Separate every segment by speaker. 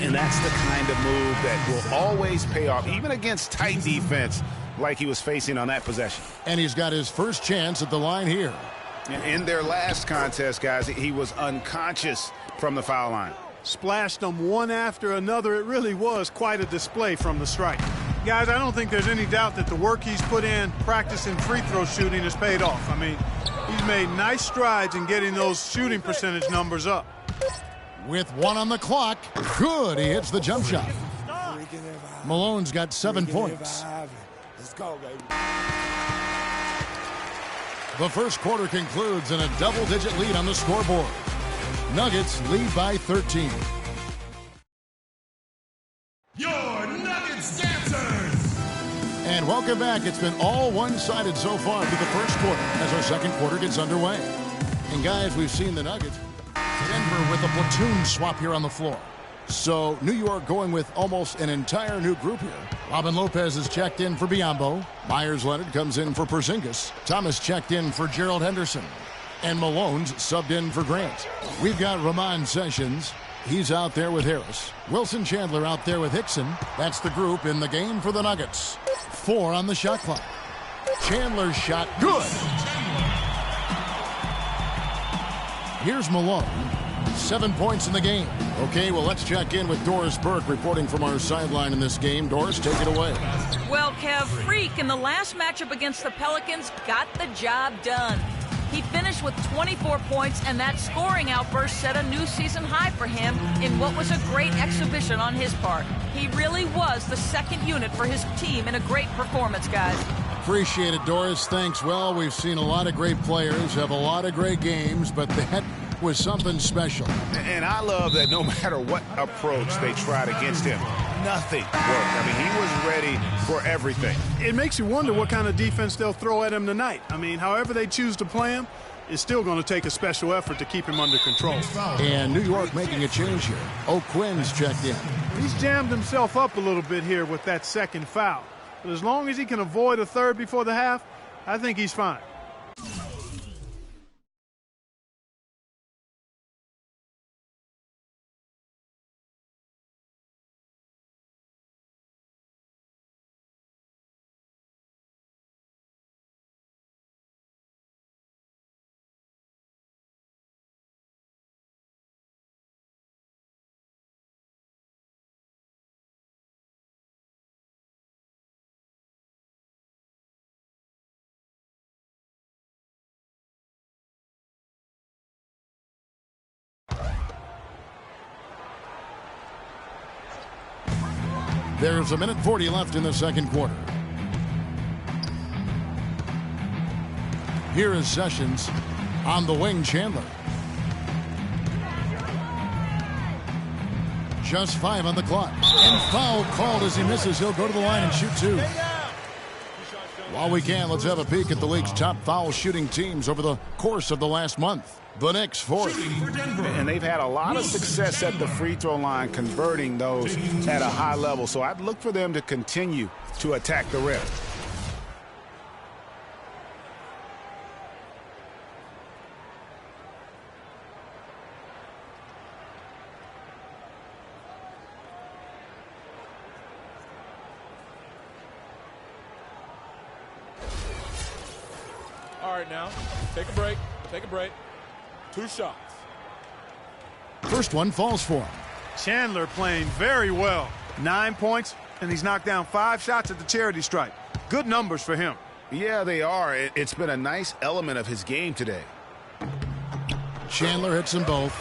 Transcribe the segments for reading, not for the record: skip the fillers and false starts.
Speaker 1: And that's the kind of move that will always pay off, even against tight defense like he was facing on that possession.
Speaker 2: And he's got his first chance at the line here.
Speaker 1: In their last contest, guys, he was unconscious from the foul line.
Speaker 3: Splashed them one after another. It really was quite a display from the stripe. Guys, I don't think there's any doubt that the work he's put in practicing free throw shooting has paid off. I mean, he's made nice strides in getting those shooting percentage numbers up.
Speaker 2: With 1 on the clock, good, he hits the jump shot. Malone's got 7 points.
Speaker 4: Let's go, baby.
Speaker 2: The first quarter concludes in a double-digit lead on the scoreboard. Nuggets lead by 13.
Speaker 5: Your Nuggets dancers!
Speaker 2: And welcome back. It's been all one-sided so far through the first quarter as our second quarter gets underway. And guys, we've seen the Nuggets. Denver with a platoon swap here on the floor. So New York going with almost an entire new group here. Robin Lopez is checked in for Biyombo. Myers Leonard comes in for Porzingis. Thomas checked in for Gerald Henderson. And Malone's subbed in for Grant. We've got Ramon Sessions. He's out there with Harris. Wilson Chandler out there with Hickson. That's the group in the game for the Nuggets. 4 on the shot clock. Chandler's shot, good. Here's Malone. 7 points in the game. Okay, well, let's check in with Doris Burke reporting from our sideline in this game. Doris, take it away.
Speaker 6: Well, Kev, Freak in the last matchup against the Pelicans got the job done. He finished with 24 points, and that scoring outburst set a new season high for him in what was a great exhibition on his part. He really was the second unit for his team in a great performance, guys.
Speaker 2: Appreciate it, Doris. Thanks. Well, we've seen a lot of great players have a lot of great games, but that was something special.
Speaker 1: And I love that no matter what approach they tried against him, nothing worked. I mean, he was ready for everything.
Speaker 3: It makes you wonder what kind of defense they'll throw at him tonight. I mean, however they choose to play him, it's still going to take a special effort to keep him under control.
Speaker 2: And New York making a change here. O'Quinn's checked in.
Speaker 3: He's jammed himself up a little bit here with that second foul. But as long as he can avoid a third before the half, I think he's fine.
Speaker 2: There's 1:40 left in the second quarter. Here is Sessions on the wing. Chandler. Just 5 on the clock. And foul called as he misses. He'll go to the line and shoot 2. While we can, let's have a peek at the league's top foul shooting teams over the course of the last month. The Knicks, 4th.
Speaker 1: And they've had a lot of success at the free throw line, converting those at a high level. So I'd look for them to continue to attack the rim.
Speaker 7: All right, now, take a break. Take a break. 2 shots.
Speaker 2: First one falls for him.
Speaker 3: Chandler playing very well. 9 points, and he's knocked down 5 shots at the charity stripe. Good numbers for him.
Speaker 1: Yeah, they are. It's been a nice element of his game today.
Speaker 2: Chandler hits them both.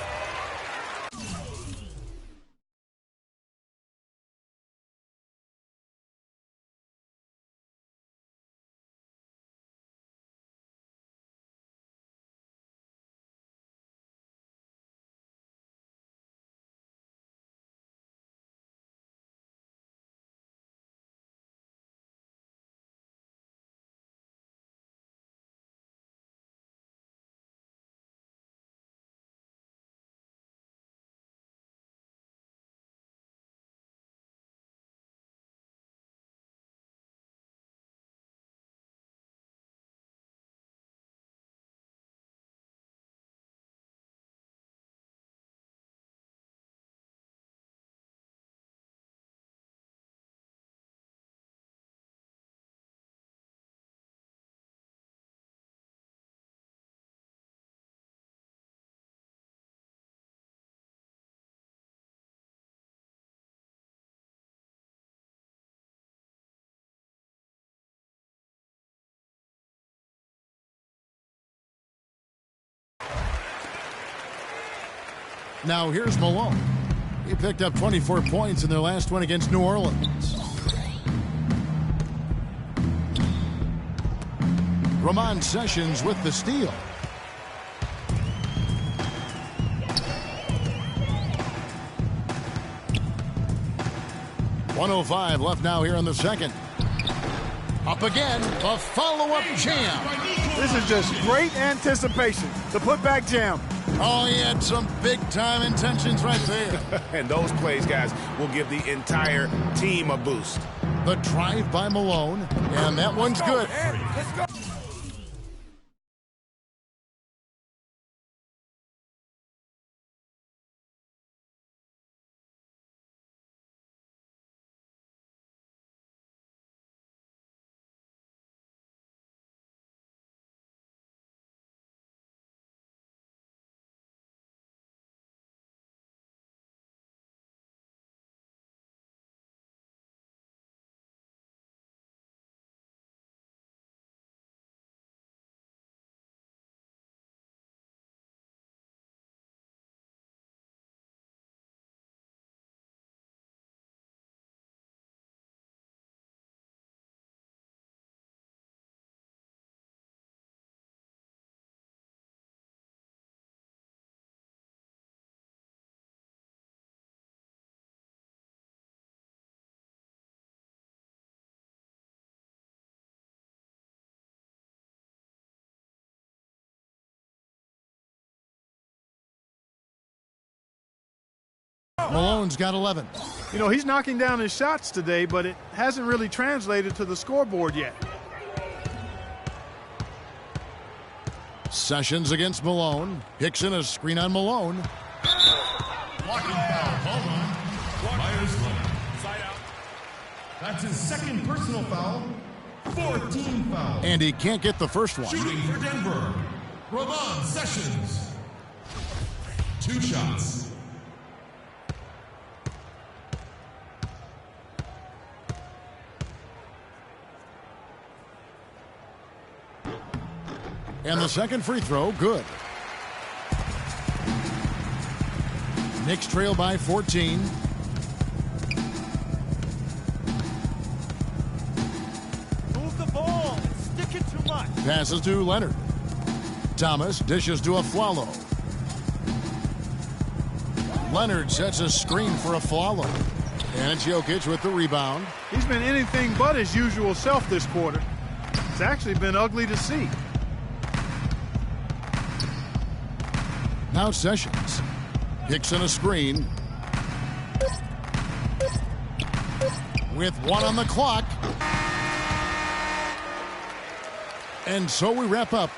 Speaker 2: Now here's Malone. He picked up 24 points in their last one against New Orleans. Ramon Sessions with the steal. .105 left now here in the second. Up again, a follow-up jam.
Speaker 3: This is just great anticipation. The putback jam.
Speaker 2: Oh, he had some big-time intentions right there.
Speaker 1: And those plays, guys, will give the entire team a boost.
Speaker 2: The drive by Malone, and that one's good.
Speaker 1: Let's go.
Speaker 2: Malone's got 11.
Speaker 3: You know, he's knocking down his shots today, but it hasn't really translated to the scoreboard yet.
Speaker 2: Sessions against Malone. Hickson a screen on Malone.
Speaker 5: Blocking foul. Hold on. Myers Leonard. Side out. That's his second personal foul. 14 fouls.
Speaker 2: And he can't get the first one.
Speaker 5: Shooting for Denver, Ramon Sessions. 2 shots.
Speaker 2: And the second free throw, good. Knicks trail by 14.
Speaker 4: Move the ball and stick it too much.
Speaker 2: Passes to Leonard. Thomas dishes to Afflalo. Leonard sets a screen for Afflalo. And it's Jokic with the rebound.
Speaker 3: He's been anything but his usual self this quarter. It's actually been ugly to see.
Speaker 2: Now Sessions. Hickson a screen. With 1 on the clock. And so we wrap up.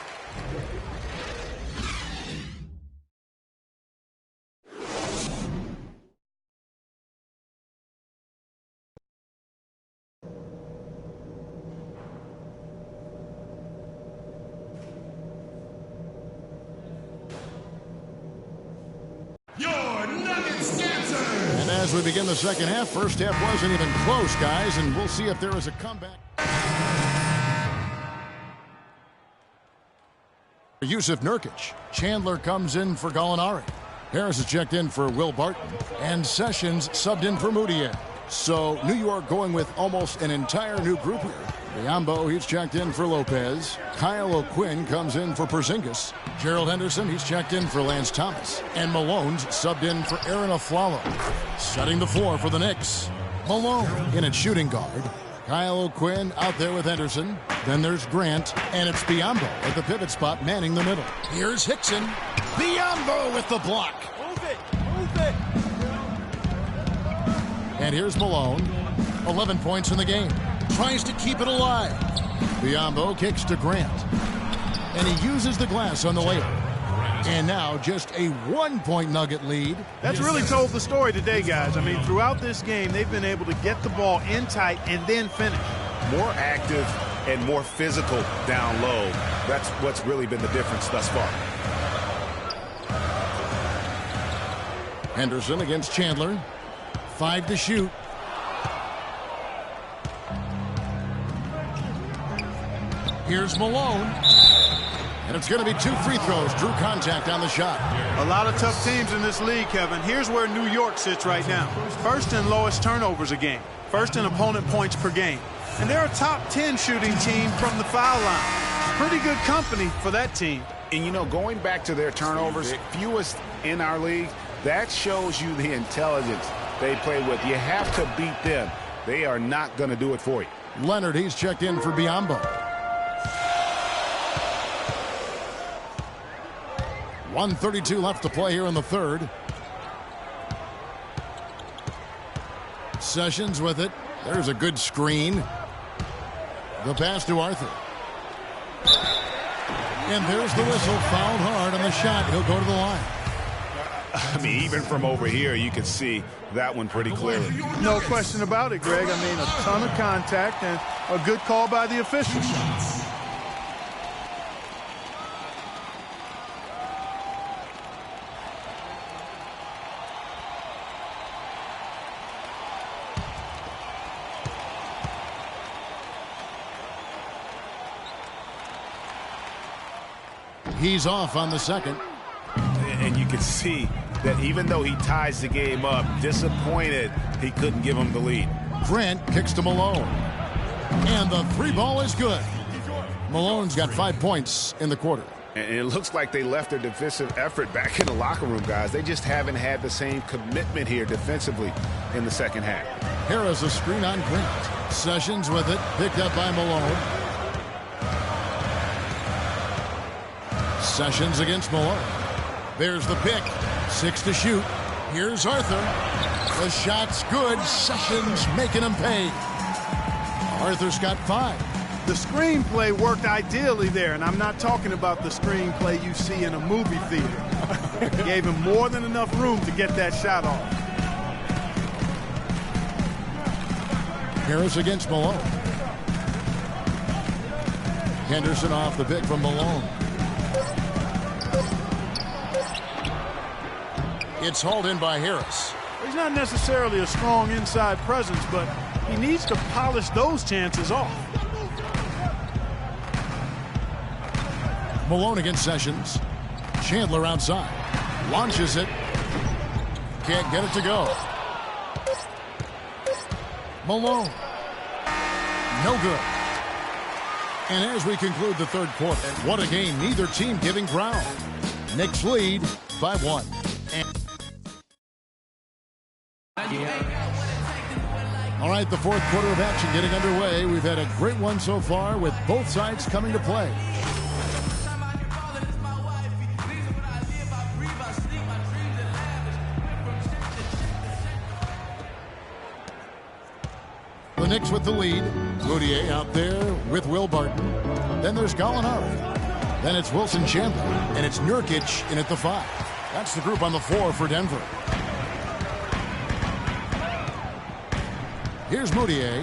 Speaker 2: As we begin the second half, first half wasn't even close, guys, and we'll see if there is a comeback. Yusuf Nurkic. Chandler comes in for Gallinari. Harris is checked in for Will Barton. And Sessions subbed in for Moutier. So New York going with almost an entire new group here. Biyombo, he's checked in for Lopez. Kyle O'Quinn comes in for Porzingis. Gerald Henderson, he's checked in for Lance Thomas. And Malone's subbed in for Aaron Afflalo. Setting the floor for the Knicks. Malone in at shooting guard. Kyle O'Quinn out there with Henderson. Then there's Grant. And it's Biyombo at the pivot spot manning the middle. Here's Hickson. Biyombo with the block.
Speaker 4: Move it. Move it.
Speaker 2: And here's Malone. 11 points in the game. Tries to keep it alive. Biyombo kicks to Grant. And he uses the glass on the layup. And now just a 1-point Nugget lead.
Speaker 3: That's really told the story today, guys. I mean, throughout this game, they've been able to get the ball in tight and then finish.
Speaker 1: More active and more physical down low. That's what's really been the difference thus far.
Speaker 2: Henderson against Chandler. 5 to shoot. Here's Malone. And it's going to be 2 free throws. Drew contact on the shot.
Speaker 3: A lot of tough teams in this league, Kevin. Here's where New York sits right now. First in lowest turnovers a game. First in opponent points per game. And they're a top 10 shooting team from the foul line. Pretty good company for that team.
Speaker 1: And, you know, going back to their turnovers, fewest in our league, that shows you the intelligence they play with. You have to beat them. They are not going to do it for you.
Speaker 2: Leonard, he's checked in for Biyombo. 1:32 left to play here in the third. Sessions with it. There's a good screen. The pass to Arthur. And there's the whistle. Fouled hard on the shot. He'll go to the line.
Speaker 1: I mean, even from over here, you can see that one pretty clearly.
Speaker 3: No question about it, Greg. I mean, a ton of contact and a good call by the officials.
Speaker 2: He's off on the second.
Speaker 1: And you can see that even though he ties the game up, disappointed he couldn't give him the lead.
Speaker 2: Grant kicks to Malone. And the 3 ball is good. Malone's got 5 points in the quarter.
Speaker 1: And it looks like they left their defensive effort back in the locker room, guys. They just haven't had the same commitment here defensively in the second half.
Speaker 2: Harris a screen on Grant. Sessions with it. Picked up by Malone. Sessions against Malone. There's the pick. 6 to shoot. Here's Arthur. The shot's good. Sessions making him pay. Arthur's got 5.
Speaker 3: The screenplay worked ideally there, and I'm not talking about the screenplay you see in a movie theater. Gave him more than enough room to get that shot off.
Speaker 2: Harris against Malone. Henderson off the pick from Malone. It's hauled in by Harris.
Speaker 3: He's not necessarily a strong inside presence, but he needs to polish those chances off.
Speaker 2: Malone against Sessions. Chandler outside. Launches it. Can't get it to go. Malone. No good. And as we conclude the third quarter, what a game. Neither team giving ground. Knicks lead by 1. All right, the fourth quarter of action getting underway. We've had a great one so far with both sides coming to play. The Knicks with the lead. Moutier out there with Will Barton. Then there's Gallinari. Then it's Wilson Chandler. And it's Nurkic in at the 5. That's the group on the floor for Denver. Here's Moutier.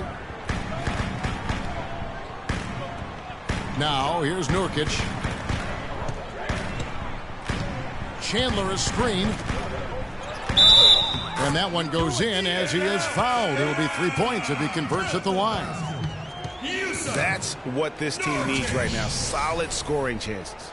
Speaker 2: Now, here's Nurkic. Chandler is screened. And that one goes in as he is fouled. It will be 3 points if he converts at the line.
Speaker 1: That's what this team needs right now. Solid scoring chances.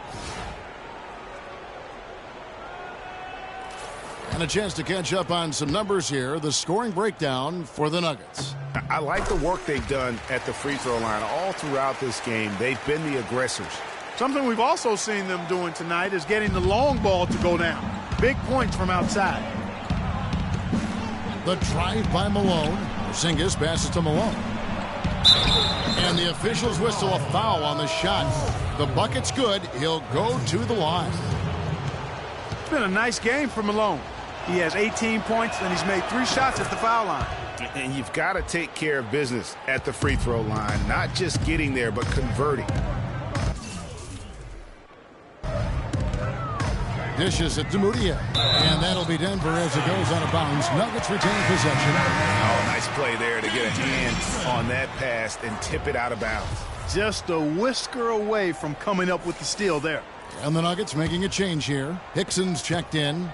Speaker 2: And a chance to catch up on some numbers here. The scoring breakdown for the Nuggets.
Speaker 1: I like the work they've done at the free throw line all throughout this game. They've been the aggressors.
Speaker 3: Something we've also seen them doing tonight is getting the long ball to go down. Big points from outside.
Speaker 2: The drive by Malone. Porzingis passes to Malone. And the officials whistle a foul on the shot. The bucket's good. He'll go to the line.
Speaker 3: It's been a nice game for Malone. He has 18 points, and he's made 3 shots at the foul line.
Speaker 1: And you've got to take care of business at the free throw line. Not just getting there, but converting.
Speaker 2: Dishes it to Moutier. And that'll be Denver as it goes out of bounds. Nuggets retain possession.
Speaker 1: Oh, nice play there to get a hand on that pass and tip it out of bounds.
Speaker 3: Just a whisker away from coming up with the steal there.
Speaker 2: And the Nuggets making a change here. Hickson's checked in.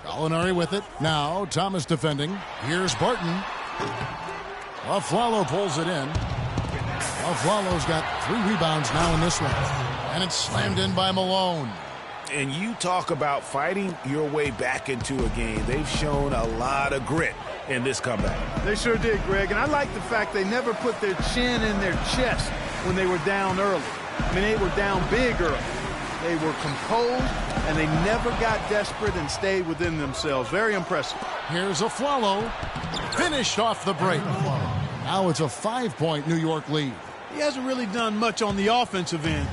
Speaker 2: Gallinari with it. Now Thomas defending. Here's Barton. Afflalo pulls it in. Afflalo's got 3 rebounds now in this one. And it's slammed in by Malone.
Speaker 1: And you talk about fighting your way back into a game. They've shown a lot of grit in this comeback.
Speaker 3: They sure did, Greg. And I like the fact they never put their chin in their chest when they were down early. I mean, they were down big early. They were composed, and they never got desperate and stayed within themselves. Very impressive.
Speaker 2: Here's a Afflalo. Finished off the break. Now it's a 5-point New York lead.
Speaker 3: He hasn't really done much on the offensive end,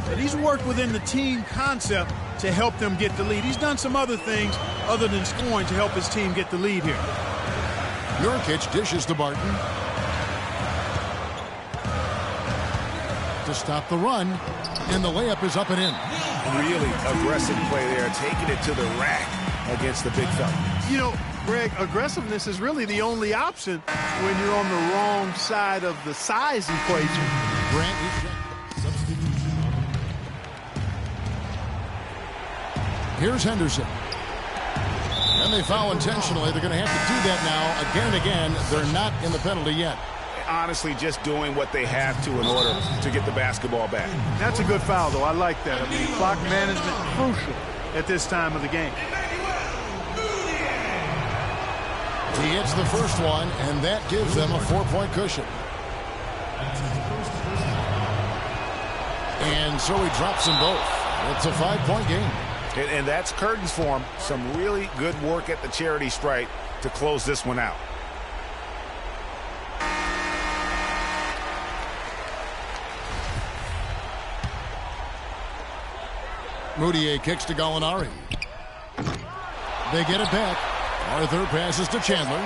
Speaker 3: but he's worked within the team concept to help them get the lead. He's done some other things other than scoring to help his team get the lead here.
Speaker 2: Nurkic dishes to Barton. To stop the run, and the layup is up and in.
Speaker 1: Really aggressive play there, taking it to the rack against the big fella.
Speaker 3: You know, Greg, aggressiveness is really the only option when you're on the wrong side of the size equation.
Speaker 2: Grant is substitution. Here's Henderson. And they foul intentionally. They're going to have to do that now again and again. They're not in the penalty yet.
Speaker 1: Honestly, just doing what they have to in order to get the basketball back.
Speaker 3: That's a good foul, though. I like that. I mean, clock management crucial at this time of the game.
Speaker 2: He hits the first one, and that gives them a 4-point cushion. And so he drops them both. It's a 5-point game.
Speaker 1: And that's curtains for him. Some really good work at the charity stripe to close this one out.
Speaker 2: Moutier kicks to Gallinari. They get it back. Arthur passes to Chandler.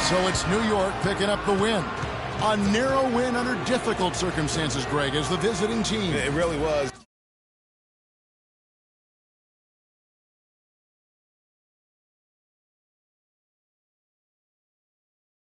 Speaker 2: So it's New York picking up the win. A narrow win under difficult circumstances, Greg, as the visiting team.
Speaker 1: It really was.